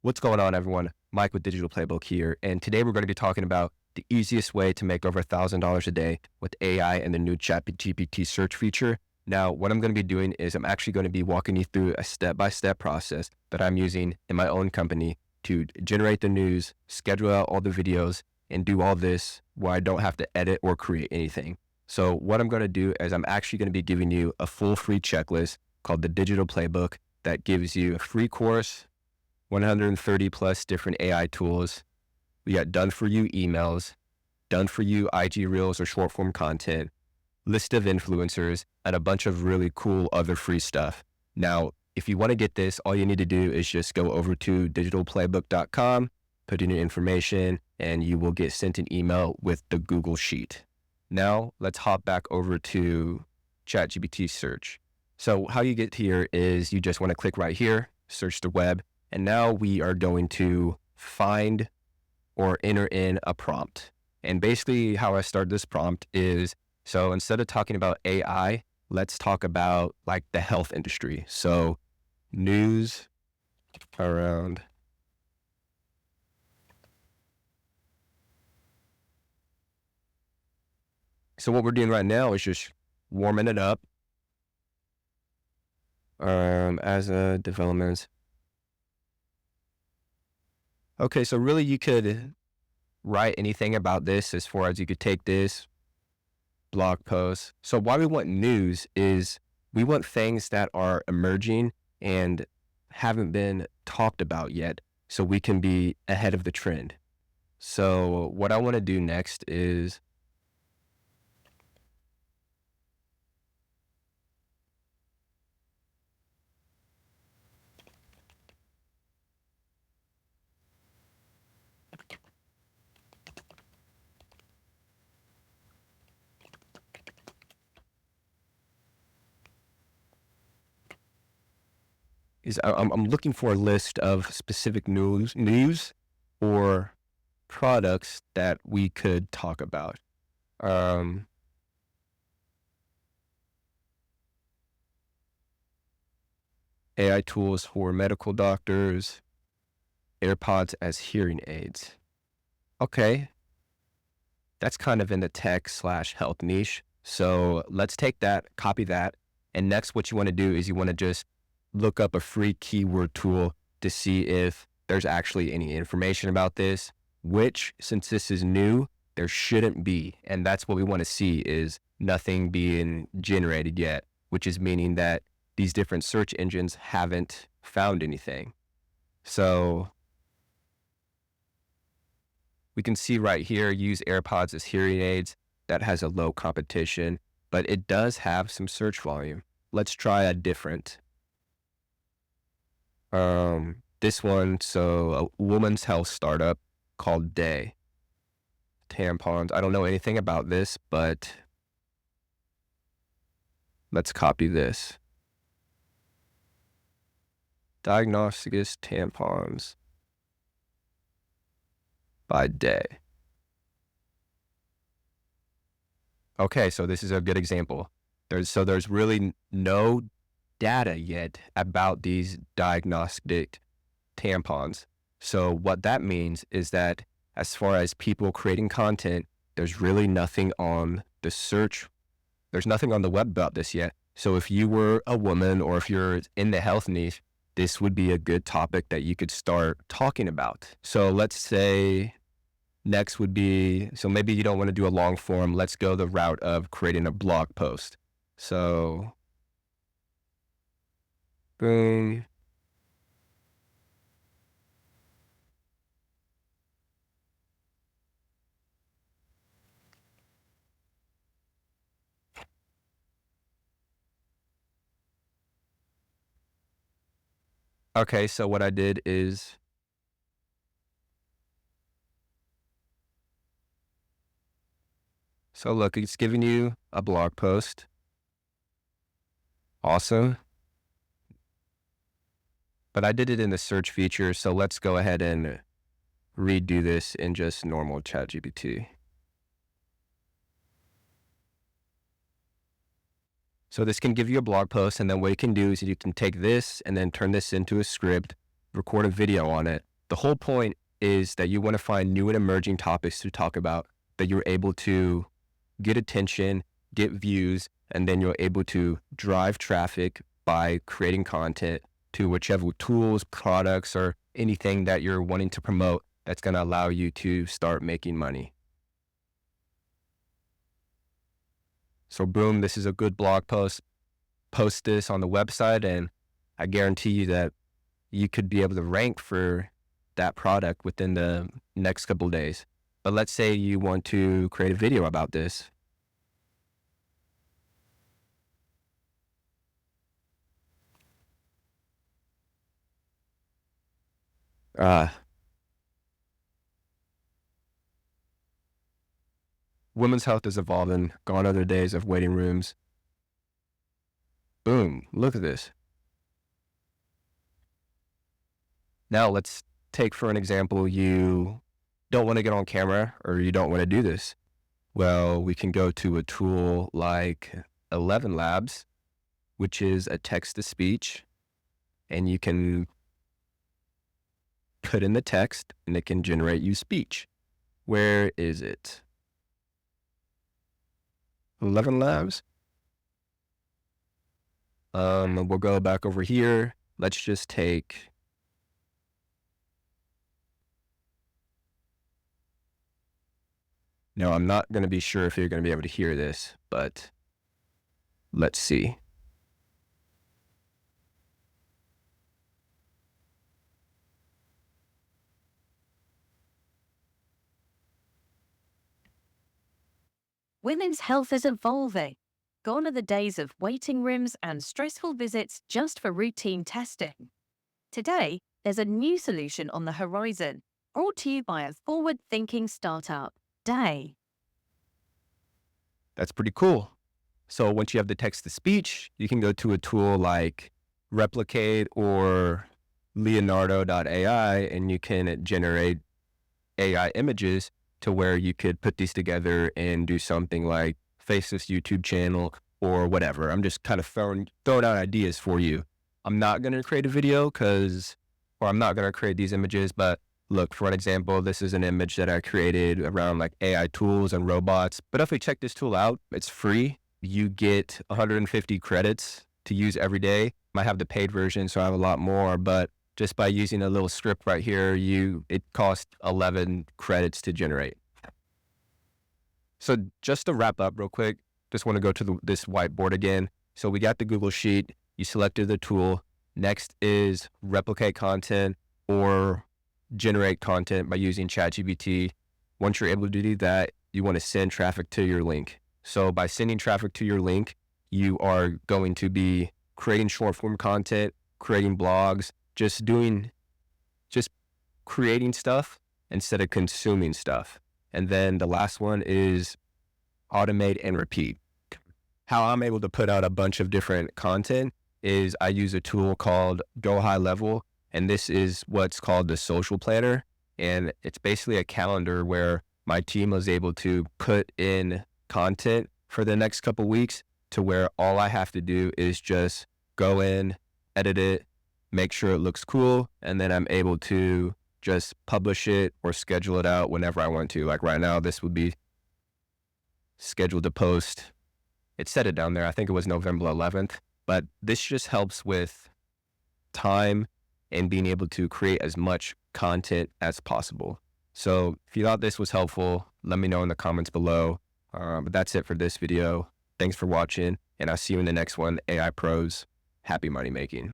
What's going on, everyone? Mike with Digital Playbook here, and today we're going to be talking about the easiest way to make over $1,000 a day with AI and the new ChatGPT search feature. Now, what I'm going to be doing is I'm actually going to be walking you through a step-by-step process that I'm using in my own company to generate the news, schedule out all the videos, and do all this where I don't have to edit or create anything. So what I'm going to do is I'm actually going to be giving you a full free checklist called the Digital Playbook that gives you a free course, 130 plus different AI tools. We got done for you emails, done for you IG Reels or short form content, list of influencers, and a bunch of really cool other free stuff. Now, if you want to get this, all you need to do is just go over to digitalplaybook.com, put in your information, and you will get sent an email with the Google Sheet. Now, let's hop back over to ChatGPT search. So how you get here is you just want to click right here, search the web, and now we are going to find or enter in a prompt. And basically how I start this prompt is, so instead of talking about AI, let's talk about like the health industry. So news around. So what we're doing right now is just warming it up as a development. Okay, so really you could write anything about this as far as you could take this blog post. So why we want news is we want things that are emerging and haven't been talked about yet, so we can be ahead of the trend. So what I want to do next is I'm looking for a list of specific news or products that we could talk about. AI tools for medical doctors, AirPods as hearing aids. Okay, that's kind of in the tech/health niche. So let's take that, copy that. And next, what you want to do is you want to just look up a free keyword tool to see if there's actually any information about this, which since this is new, there shouldn't be. And that's what we want to see is nothing being generated yet, which is meaning that these different search engines haven't found anything. So we can see right here, use AirPods as hearing aids. That has a low competition, but it does have some search volume. Let's try a different. This one, so a woman's health startup called Day. Tampons. I don't know anything about this, but let's copy this. Diagnosticus tampons by Day. Okay, so this is a good example. There's really no data yet about these diagnostic tampons. So what that means is that as far as people creating content, there's really nothing on the search. There's nothing on the web about this yet. So if you were a woman or if you're in the health niche, this would be a good topic that you could start talking about. So let's say next would be, so maybe you don't want to do a long form. Let's go the route of creating a blog post. So boom. Okay, so what I did is, so look, it's giving you a blog post. Awesome. But I did it in the search feature, so let's go ahead and redo this in just normal ChatGPT. So this can give you a blog post, and then what you can do is you can take this and then turn this into a script, record a video on it, The whole point is that you want to find new and emerging topics to talk about, that you're able to get attention, get views, and then you're able to drive traffic by creating content to whichever tools, products, or anything that you're wanting to promote that's going to allow you to start making money. So boom, this is a good blog post. Post this on the website, and I guarantee you that you could be able to rank for that product within the next couple of days. But let's say you want to create a video about this. Women's health is evolving. Gone are the days of waiting rooms. Boom, look at this. Now let's take for an example, you don't want to get on camera or you don't want to do this. Well, we can go to a tool like 11 Labs, which is a text-to-speech, and you can put in the text and it can generate you speech. Where is it? 11 Labs. We'll go back over here. Let's just take Now, I'm not going to be sure if you're going to be able to hear this, but let's see. Women's health is evolving. Gone are the days of waiting rooms and stressful visits just for routine testing. Today, there's a new solution on the horizon, brought to you by a forward-thinking startup, Day. That's pretty cool. So once you have the text-to-speech, you can go to a tool like Replicate or Leonardo.ai, and you can generate AI images to where you could put these together and do something like face this YouTube channel or whatever. I'm just kind of throwing out ideas for you. I'm not going to create a video I'm not going to create these images, but look, for an example, this is an image that I created around like AI tools and robots. But if we check this tool out, it's free. You get 150 credits to use every day. Might have the paid version, so I have a lot more, but just by using a little script right here, it costs 11 credits to generate. So just to wrap up real quick, just want to go to this whiteboard again. So we got the Google Sheet, you selected the tool. Next is replicate content or generate content by using ChatGPT. Once you're able to do that, you want to send traffic to your link. So by sending traffic to your link, you are going to be creating short form content, creating blogs, just creating stuff instead of consuming stuff. And then the last one is automate and repeat. How I'm able to put out a bunch of different content is I use a tool called Go High Level, and this is what's called the social planner. And it's basically a calendar where my team was able to put in content for the next couple weeks to where all I have to do is just go in, edit it, make sure it looks cool, and then I'm able to just publish it or schedule it out whenever I want to. Like right now, this would be scheduled to post. It said it down there. I think it was November 11th, but this just helps with time and being able to create as much content as possible. So if you thought this was helpful, let me know in the comments below. But that's it for this video. Thanks for watching, and I'll see you in the next one. AI Pros, happy money making.